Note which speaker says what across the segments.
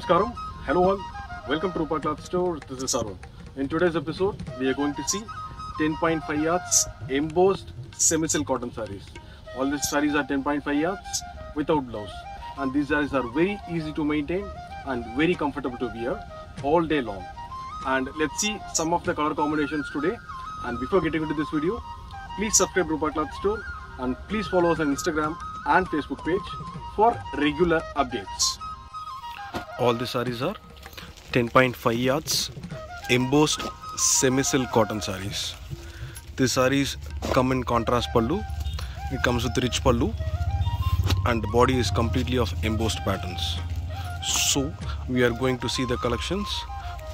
Speaker 1: Namaskaram. Hello all. Welcome to Rupa Cloth Store. This is Arun. In today's episode, we are going to see 10.5 yards embossed semi-silk cotton sarees. All these sarees are 10.5 yards without blouse. And these sarees are very easy to maintain and very comfortable to wear all day long. And let's see some of the color combinations today. And before getting into this video, please subscribe to Rupa Cloth Store and please follow us on Instagram and Facebook page for regular updates. All the sarees are 10.5 yards embossed semi-silk cotton sarees. These sarees come in contrast pallu. It comes with rich pallu and the body is completely of embossed patterns. So we are going to see the collections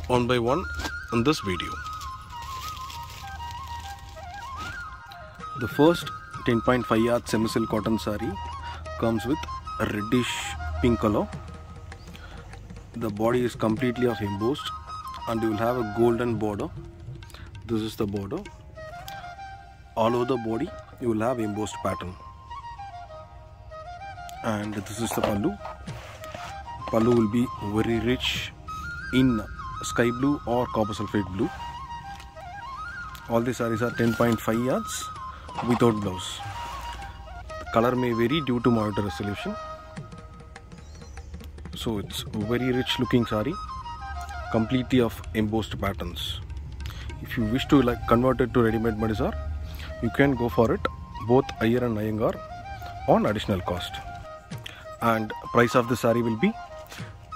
Speaker 1: one by one in this video. The first 10.5 yard semi-silk cotton saree comes with a reddish pink color. The body is completely of embossed and you will have a golden border. This is the border. All over the body you will have embossed pattern. And this is the pallu. Pallu will be very rich in sky blue or copper sulphate blue. All these sarees are 10.5 yards without blouse. The color may vary due to monitor resolution. So it's very rich looking saree, completely of embossed patterns. If you wish to convert it to ready-made Madisar, you can go for it, both Iyer and Iyengar, on additional cost. And price of the saree will be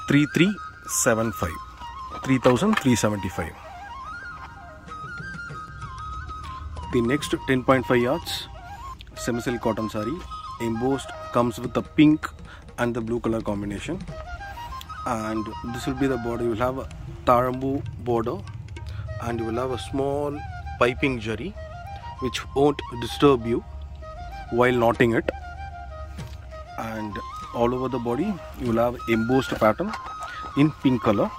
Speaker 1: 3375, 3375. The next 10.5 yards semi-silk cotton saree embossed comes with the pink and the blue color combination. And this will be the border. You will have a tarambu border and you will have a small piping jari which won't disturb you while knotting it. And all over the body you will have embossed pattern in pink color.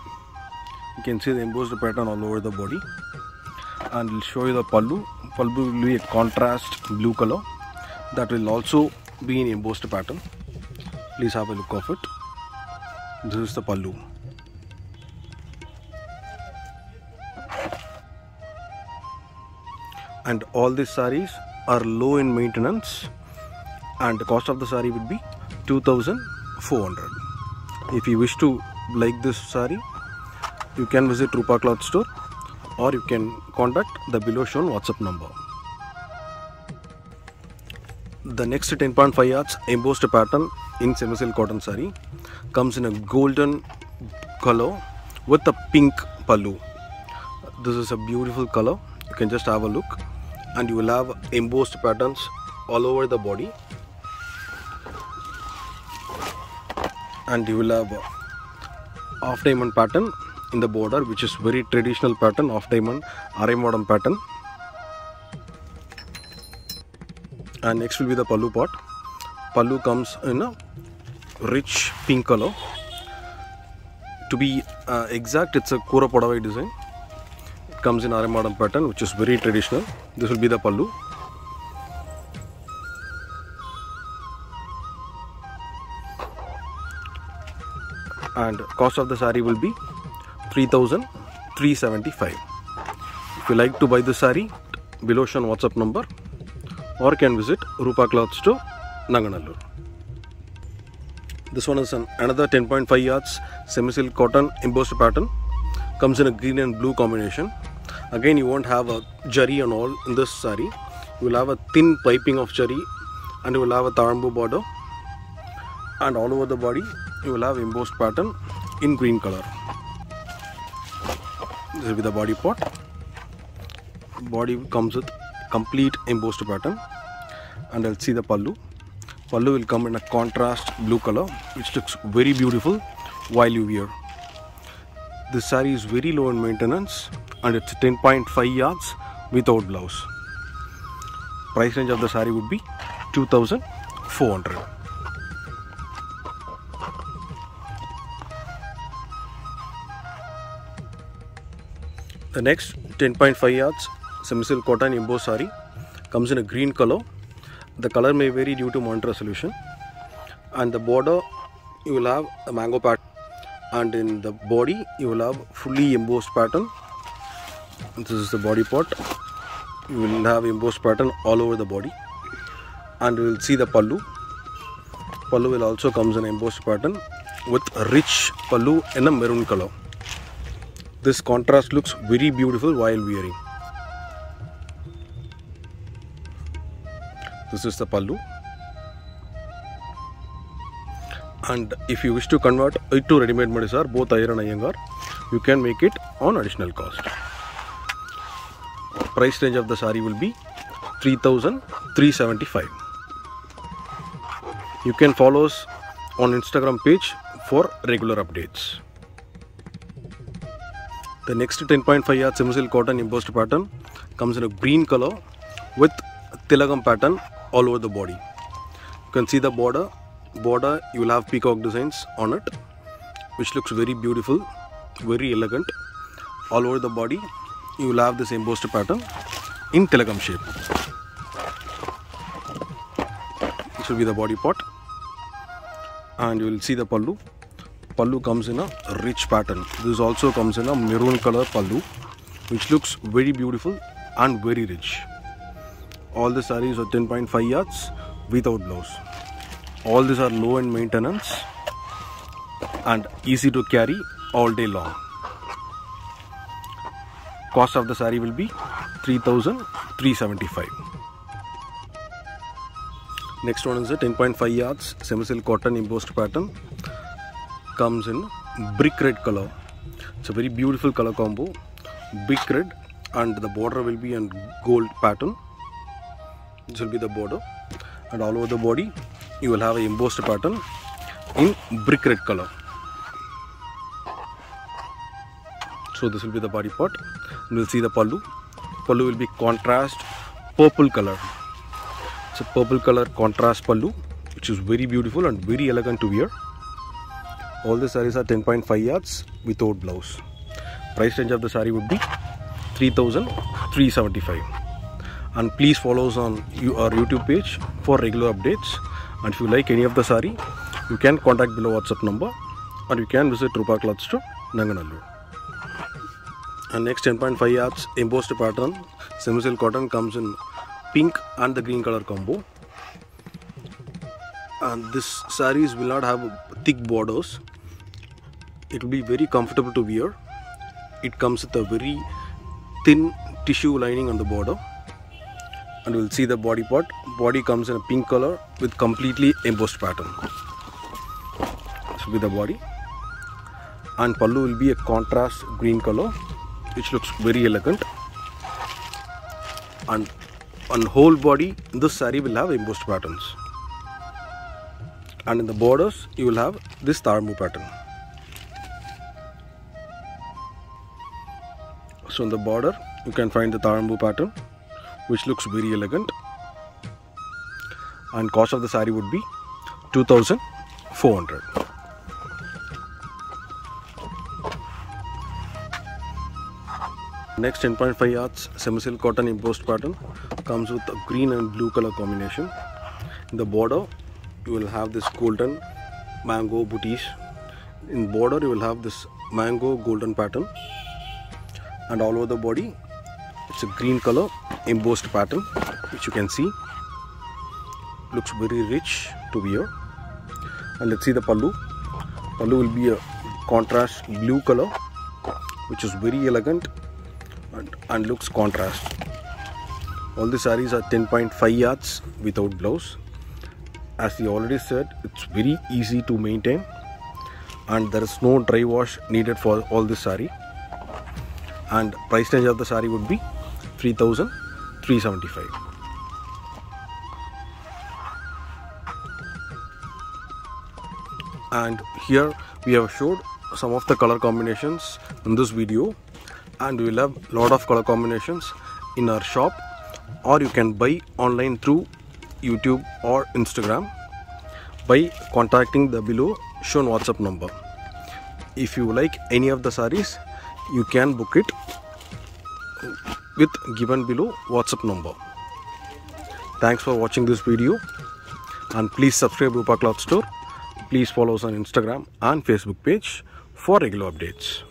Speaker 1: You can see the embossed pattern all over the body. And I'll show you the pallu. Pallu will be a contrast blue color that will also be in embossed pattern. Please have a look of it. This is the pallu. And all these sarees are low in maintenance and the cost of the saree would be 2,400. If you wish to like this saree, you can visit Rupa Cloth Store or you can contact the below shown WhatsApp number. The next 10.5 yards embossed pattern in semi-silk cotton saree comes in a golden color with a pink pallu. This is a beautiful color. You can just have a look and you will have embossed patterns all over the body. And you will have a half diamond pattern in the border, which is very traditional pattern, half diamond arai modern pattern. And next will be the pallu part. Pallu comes in a rich pink color. To be exact, it's a Kura Podavai design. It comes in arai modern pattern, which is very traditional. This will be the pallu. And cost of the saree will be 3,375. If you like to buy the saree, below shown WhatsApp number or can visit Rupa Cloth Store, Nanganallur. This one is another 10.5 yards semi-silk cotton embossed pattern. Comes in a green and blue combination. Again, you won't have a jari and all in this saree. You will have a thin piping of jari and you will have a tarambu border. And all over the body, you will have embossed pattern in green color. This will be the body part. Body comes with complete embossed pattern. And I'll see the pallu. Pallu will come in a contrast blue color, which looks very beautiful while you wear. This saree is very low in maintenance and it's 10.5 yards without blouse. Price range of the saree would be 2,400. The next 10.5 yards semi-silk cotton embossed saree comes in a green color. The color may vary due to monitor resolution. And the border, you will have a mango pattern. and in the body you will have fully embossed pattern. This is the body part. You will have embossed pattern all over the body, and you will see the pallu. Pallu will also comes in embossed pattern with a rich pallu in a maroon color. This contrast looks very beautiful while wearing. This is the pallu, and if you wish to convert it to ready-made Madisar, both Iyer and Iyengar, you can make it on additional cost. Price range of the saree will be 3,375. You can follow us on Instagram page for regular updates. The next 10.5 yard semi-silk cotton embossed pattern comes in a green color with tilagam pattern all over the body. You can see the border. You will have peacock designs on it, which looks very beautiful, very elegant. All over the body you will have this embossed pattern in tilagam shape. This will be the body part, and you will see the pallu. Pallu comes in a rich pattern. This also comes in a maroon color pallu, which looks very beautiful and very rich. All the sarees are 10.5 yards without blouse. All these are low in maintenance and easy to carry all day long. Cost of the saree will be 3,375. Next one is a 10.5 yards semi-silk cotton embossed pattern. Comes in brick red color. It's a very beautiful color combo. Brick red, and the border will be in gold pattern. This will be the border, and all over the body you will have an embossed pattern in brick red color. So this will be the body part. You will see the pallu. Pallu will be contrast purple color. It's a purple color contrast pallu, which is very beautiful and very elegant to wear. All the sarees are 10.5 yards without blouse. Price range of the saree would be 3,375. And please follow us on our YouTube page for regular updates. And if you like any of the saree, you can contact below WhatsApp number, or you can visit Rupa Cloth Store, Nanganallur. And next 10.5 yards embossed pattern semi-silk cotton comes in pink and the green color combo. And this sarees will not have thick borders. It will be very comfortable to wear. It comes with a very thin tissue lining on the border. And we'll see the body part. Body comes in a pink color with completely embossed pattern. This will be the body. And pallu will be a contrast green color, which looks very elegant. And on whole body, this saree will have embossed patterns. And in the borders, you will have this Tarambu pattern. So in the border, you can find the Tarambu pattern, which looks very elegant. And cost of the saree would be 2,400. Next 10.5 yards semi-silk cotton embossed pattern comes with a green and blue color combination. In the border, you will have this golden mango booties. In border, you will have this mango golden pattern, and all over the body it's a green color embossed pattern, which you can see looks very rich to wear. And let's see the pallu. Pallu will be a contrast blue color, which is very elegant and looks contrast. All the sarees are 10.5 yards without blouse. As we already said, it's very easy to maintain, and there is no dry wash needed for all this saree. And price range of the saree would be 3,375. And here we have showed some of the color combinations in this video, and we will have lot of color combinations in our shop, or you can buy online through YouTube or Instagram by contacting the below shown WhatsApp number. If you like any of the sarees, you can book it with given below WhatsApp number. Thanks for watching this video, and please subscribe Rupa Cloth Store. Please follow us on Instagram and Facebook page for regular updates.